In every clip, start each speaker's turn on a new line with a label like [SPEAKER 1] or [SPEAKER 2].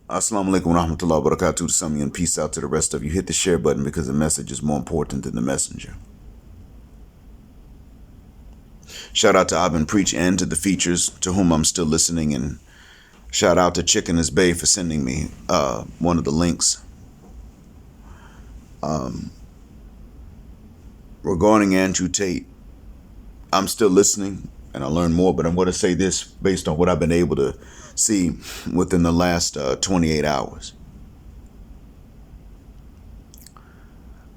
[SPEAKER 1] Assalamu alaikum wa rahmatullahi wa barakatuh to some of you, and peace out to the rest of you. Hit the share button because the message is more important than the messenger. Shout out to Abin Preach and to the features to whom I'm still listening, and shout out to Chicken is Bay for sending me one of the links. Regarding Andrew Tate, I'm still listening and I learn more, but I'm going to say this based on what I've been able to see within the last 28 hours.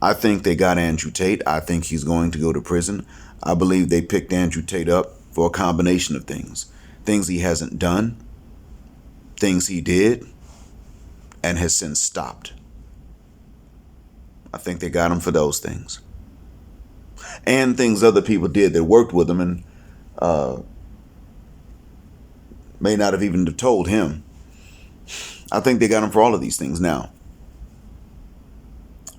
[SPEAKER 1] I think they got Andrew Tate. I think he's going to go to prison. I believe they picked Andrew Tate up for a combination of things. Things he hasn't done, things he did, and has since stopped. I think they got him for those things. And things other people did that worked with him and may not have even told him. I think they got him for all of these things now.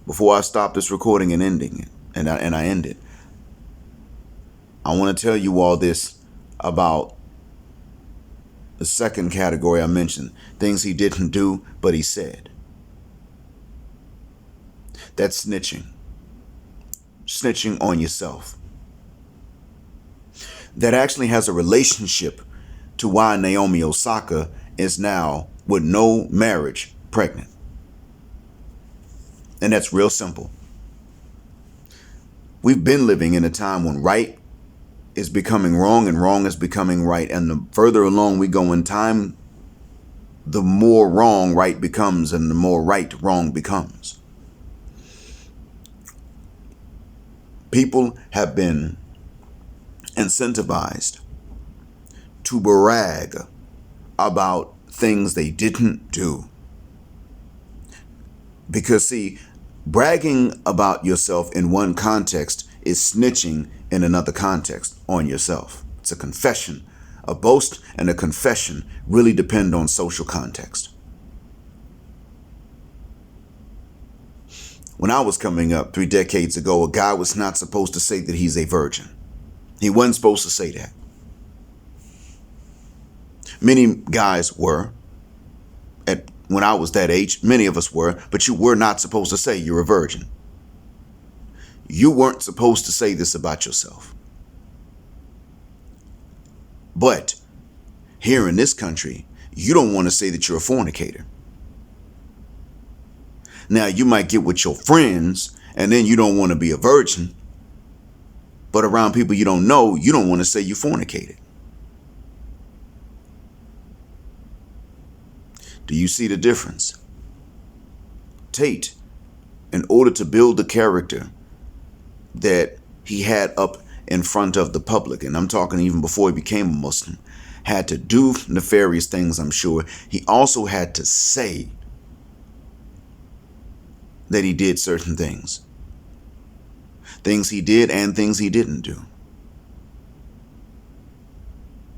[SPEAKER 1] Before I stop this recording and ending it, and I end it, I want to tell you all this about the second category I mentioned, things he didn't do, but he said. That's snitching. Snitching on yourself. That actually has a relationship to why Naomi Osaka is now, with no marriage, pregnant. And that's real simple. We've been living in a time when right is becoming wrong and wrong is becoming right. And the further along we go in time, the more wrong right becomes and the more right wrong becomes. People have been incentivized to brag about things they didn't do. Because, see, bragging about yourself in one context is snitching in another context on yourself. It's a confession. A boast and a confession really depend on social context. When I was coming up 3 decades ago, a guy was not supposed to say that he's a virgin. He wasn't supposed to say that. Many guys were. When I was that age, many of us were, but you were not supposed to say you're a virgin. You weren't supposed to say this about yourself. But here in this country, you don't want to say that you're a fornicator. Now, you might get with your friends and then you don't want to be a virgin. But around people you don't know, you don't want to say you fornicated. Do you see the difference? Tate, in order to build the character that he had up in front of the public, and I'm talking even before he became a Muslim, had to do nefarious things, I'm sure. He also had to say that he did certain things. Things he did and things he didn't do.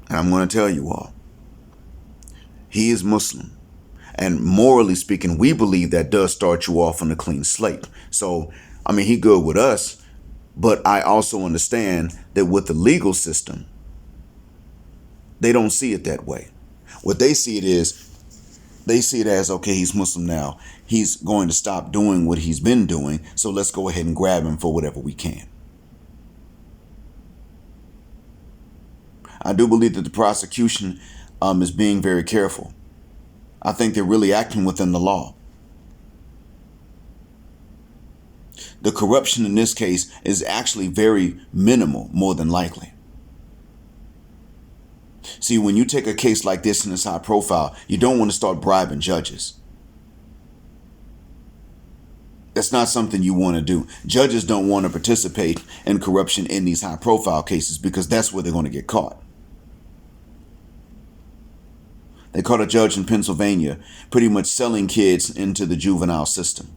[SPEAKER 1] And I'm going to tell you all, he is Muslim. And morally speaking, we believe that does start you off on a clean slate. So, I mean, he good with us, but I also understand that with the legal system, they don't see it that way. What they see it is, they see it as, okay, he's Muslim now. He's going to stop doing what he's been doing. So let's go ahead and grab him for whatever we can. I do believe that the prosecution is being very careful. I think they're really acting within the law. The corruption in this case is actually very minimal, more than likely. See, when you take a case like this and it's high profile, you don't want to start bribing judges. That's not something you want to do. Judges don't want to participate in corruption in these high profile cases because that's where they're going to get caught. They caught a judge in Pennsylvania pretty much selling kids into the juvenile system.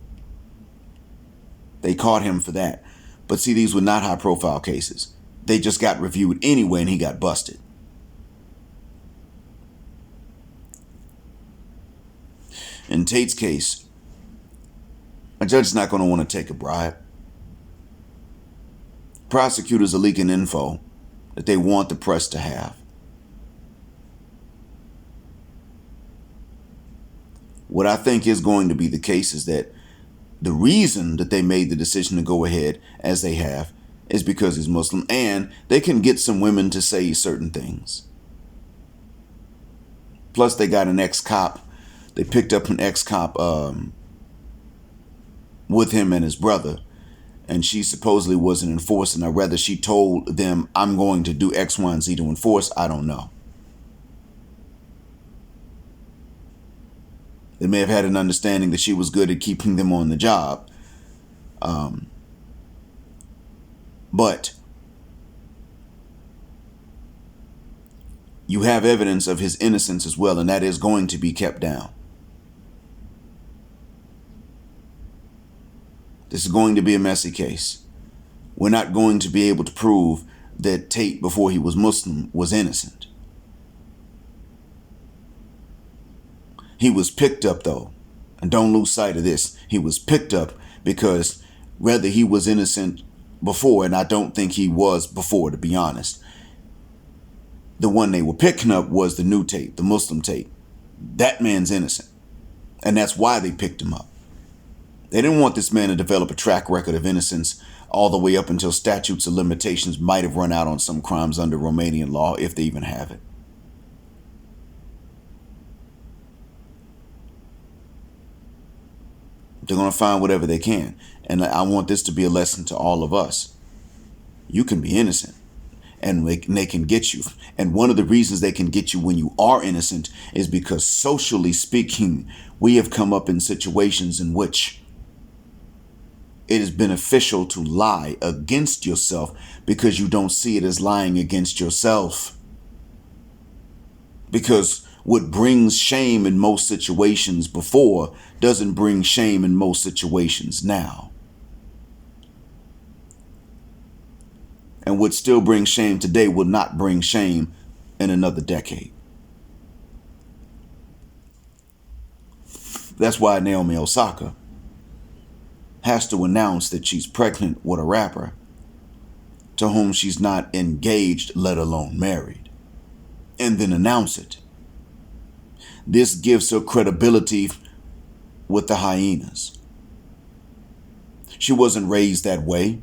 [SPEAKER 1] They caught him for that. But see, these were not high profile cases. They just got reviewed anyway and he got busted. In Tate's case, a judge is not going to want to take a bribe. Prosecutors are leaking info that they want the press to have. What I think is going to be the case is that the reason that they made the decision to go ahead as they have is because he's Muslim, and they can get some women to say certain things. Plus, they got an ex-cop. They picked up an ex-cop with him and his brother, and she supposedly wasn't enforcing, or rather she told them, I'm going to do X, Y, and Z to enforce. I don't know. They may have had an understanding that she was good at keeping them on the job. But you have evidence of his innocence as well, and that is going to be kept down. This is going to be a messy case. We're not going to be able to prove that Tate, before he was Muslim, was innocent. He was picked up, though, and don't lose sight of this. He was picked up because whether he was innocent before, and I don't think he was before, to be honest, the one they were picking up was the new Tate, the Muslim Tate. That man's innocent, and that's why they picked him up. They didn't want this man to develop a track record of innocence all the way up until statutes of limitations might have run out on some crimes under Romanian law, if they even have it. They're going to find whatever they can. And I want this to be a lesson to all of us. You can be innocent, and they can get you. And one of the reasons they can get you when you are innocent is because, socially speaking, we have come up in situations in which it is beneficial to lie against yourself because you don't see it as lying against yourself. Because what brings shame in most situations before doesn't bring shame in most situations now. And what still brings shame today will not bring shame in another decade. That's why Naomi Osaka has to announce that she's pregnant with a rapper to whom she's not engaged, let alone married, and then announce it. This gives her credibility with the hyenas. She wasn't raised that way.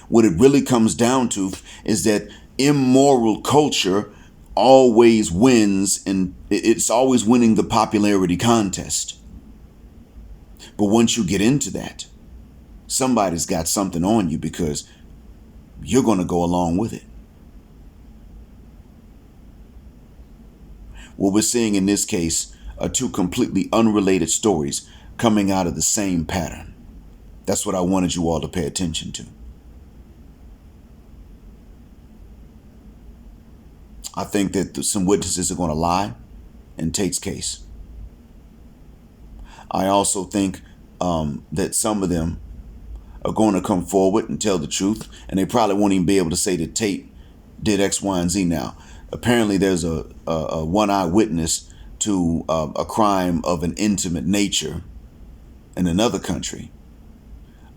[SPEAKER 1] What it really comes down to is that immoral culture always wins, and it's always winning the popularity contest. But once you get into that, somebody's got something on you because you're going to go along with it. What we're seeing in this case are two completely unrelated stories coming out of the same pattern. That's what I wanted you all to pay attention to. I think that some witnesses are going to lie in Tate's case. I also think that some of them are going to come forward and tell the truth, and they probably won't even be able to say that Tate did X, Y, and Z now. Apparently, there's a one-eye witness to a crime of an intimate nature in another country.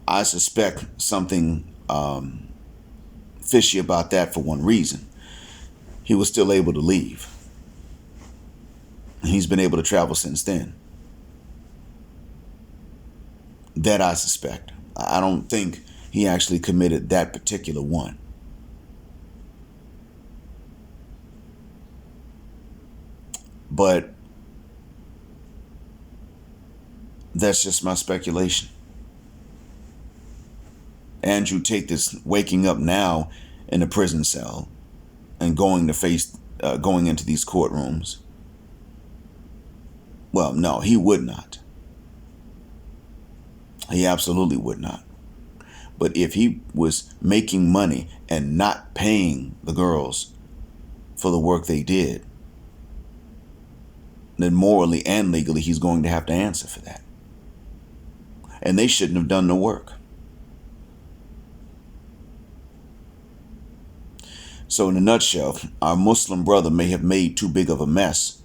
[SPEAKER 1] I suspect something fishy about that for one reason. He was still able to leave. And he's been able to travel since then. That I suspect. I don't think he actually committed that particular one. But that's just my speculation. Andrew Tate is waking up now in a prison cell and going into these courtrooms. Well, no, he would not. He absolutely would not. But if he was making money and not paying the girls for the work they did, then morally and legally he's going to have to answer for that. And they shouldn't have done the work. So in a nutshell, our Muslim brother may have made too big of a mess,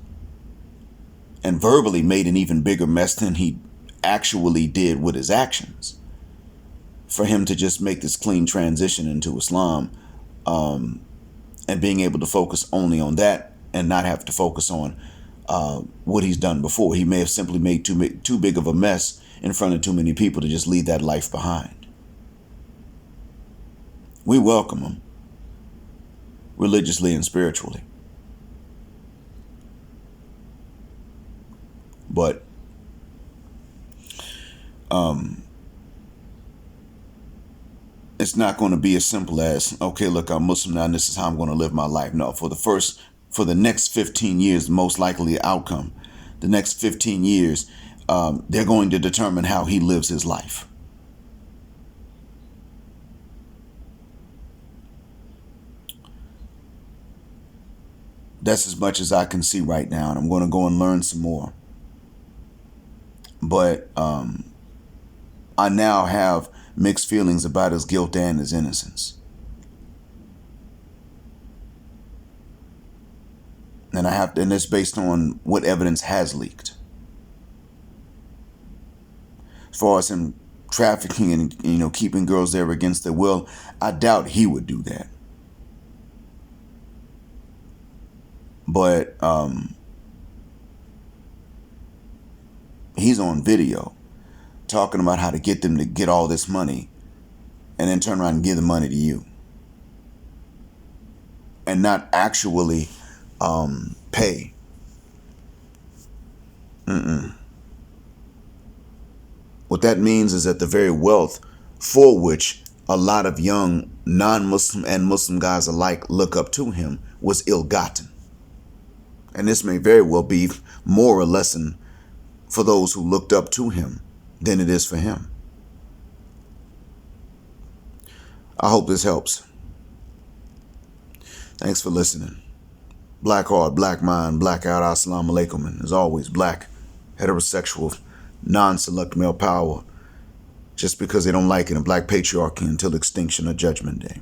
[SPEAKER 1] and verbally made an even bigger mess than he actually did with his actions, for him to just make this clean transition into Islam, and being able to focus only on that and not have to focus on what he's done before. He may have simply made too big of a mess in front of too many people to just leave that life behind. We welcome him religiously and spiritually. But it's not going to be as simple as, okay, look, I'm Muslim now and this is how I'm going to live my life. No, for the next 15 years, most likely outcome, the next 15 years, they're going to determine how he lives his life. That's as much as I can see right now, and I'm going to go and learn some more. But I now have mixed feelings about his guilt and his innocence. And it's based on what evidence has leaked. As far as him trafficking and keeping girls there against their will, I doubt he would do that. But he's on video talking about how to get them to get all this money and then turn around and give the money to you and not actually pay. What that means is that the very wealth for which a lot of young non-Muslim and Muslim guys alike look up to him was ill-gotten. And this may very well be more a lesson for those who looked up to him than it is for him. I hope this helps. Thanks for listening. Black heart, black mind, black out, assalamu alaikum. And as always, black, heterosexual, non-select male power. Just because they don't like it in black patriarchy until extinction or judgment day.